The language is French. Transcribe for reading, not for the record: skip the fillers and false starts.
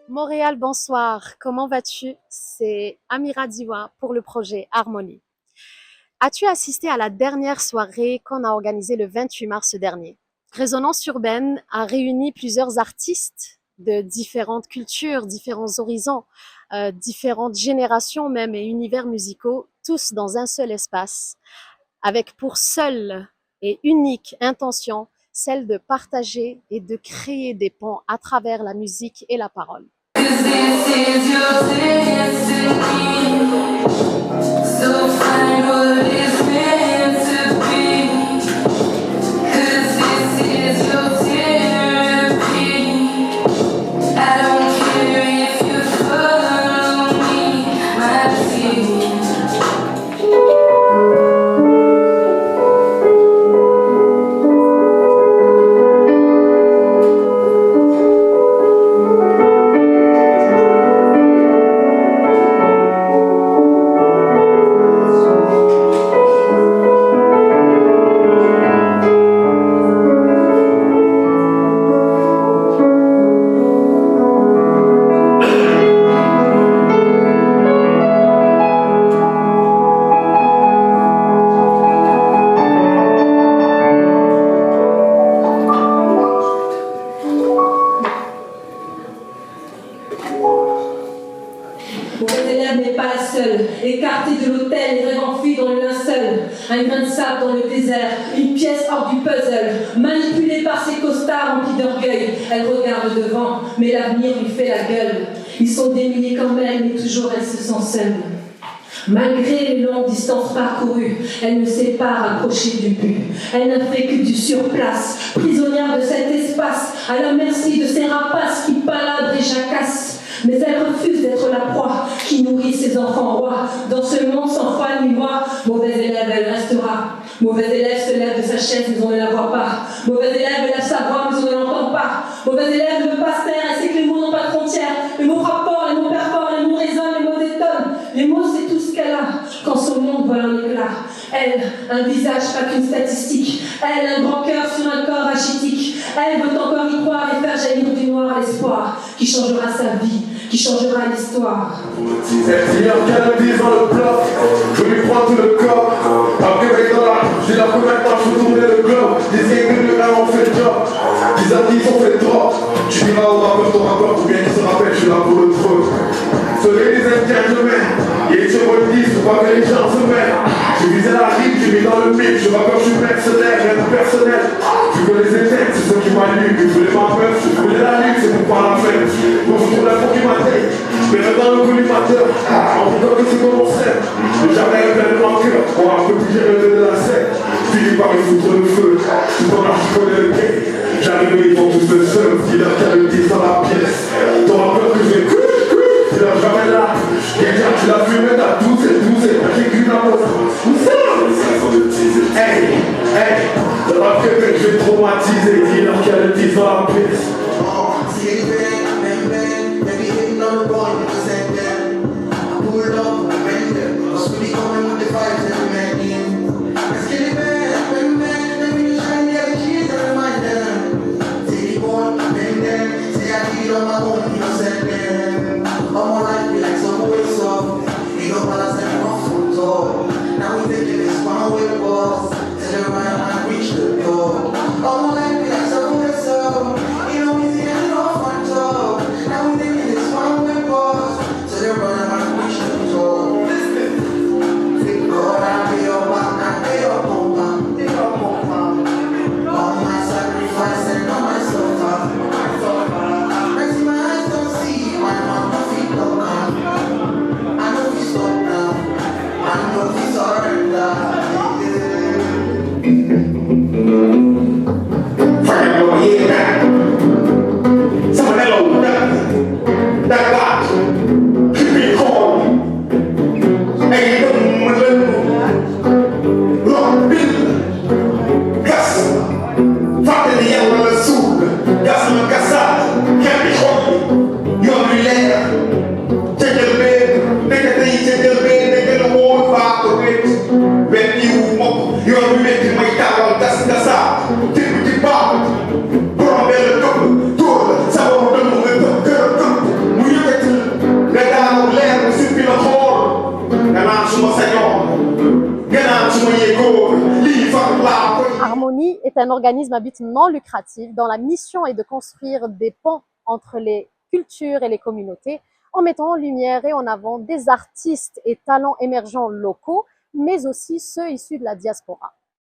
Montréal, bonsoir. Comment vas-tu? C'est Amira Diwa pour le projet Harmonie. As-tu assisté à la dernière soirée qu'on a organisée le 28 mars dernier? Résonance urbaine a réuni plusieurs artistes de différentes cultures, différents horizons, différentes générations même et univers musicaux, tous dans un seul espace, avec pour seule et unique intention celle de partager et de créer des ponts à travers la musique et la parole. This is your destiny. So find what is meant to be. 'Cause this is your therapy. I don't care if you follow me, my feet. Écarté de l'hôtel, les rêves enfuis dans le linceul. Un grain de sable dans le désert, une pièce hors du puzzle. Manipulée par ses costards remplis d'orgueil, elle regarde devant, mais l'avenir lui fait la gueule. Ils sont des milliers quand même, mais toujours elle se sent seule. Malgré les longues distances parcourues, elle ne s'est pas rapprochée du but. Elle n'a fait que du surplace, prisonnière de cet espace, à la merci de ces rapaces qui palabrent et jacassent. Mais elle refuse d'être la proie qui nourrit ses enfants rois. Dans ce monde sans foi ni loi, mauvaise élève elle restera. Mauvais élève se lève de sa chaise, mais on ne la voit pas. Mauvais élève lève sa voix, mais on ne l'entend pas. Mauvais élève ne veut pas se taire, elle sait que les mots n'ont pas de frontières. Les mots frappent fort, les mots perforent, les mots résonnent, les mots détonnent. Les mots, c'est tout ce qu'elle a quand son monde vole en éclat. Elle, un visage pas qu'une statistique. Elle, un grand cœur sur un corps rachitique. Elle veut encore y croire et faire jaillir du noir l'espoir qui changera sa vie, qui changera l'histoire. Elle vient canaliser dans le bloc, je lui prends tout le corps. Après, mec dans la rue, j'ai la première fois, je tourner le globe. Des aigles de un, on fait le job. Des artistes, on fait le drop. Tu diras au rappeur, ton rappeur, ou bien qu'il se rappelle, je suis là pour le treu. Soleil des Indiens, je mets. Et sur le disque, faut pas que les gens se mêlent. J'ai visé la rime, j'ai mis dans le mix. Je rappeur, je suis mercenaire, rien de personnel. Je veux les éteindre, c'est ceux qui m'allument. Je voulais ma meuf, je voulais la lune, c'est pour pas la faire. Moi, je trouve la fois qui m'atteigne. Mais même dans le collimateur, en tout cas que c'est comme on serait. Mais jamais un plein de cœur, on a un peu plus gérer de la scène. Fini par y foutre le feu, tout en archi connaît le game. J'arrive, ils vont tous le seul, dis-leur qu'il y a le 10 dans la pièce. T'auras peur que je vais tu l'as jamais là. Déjà, tu l'as fumé, t'as douce, j'ai qu'une amour. Où ça? Hey, hey, dans la que je vais traumatiser, dis-leur qu'il y a le 10 dans la pièce. Now we thinking it's fun with boss. Harmonie est un organisme à but non lucratif dont la mission est de construire des ponts entre les cultures et les communautés en mettant en lumière et en avant des artistes et talents émergents locaux, mais aussi ceux issus de la diaspora.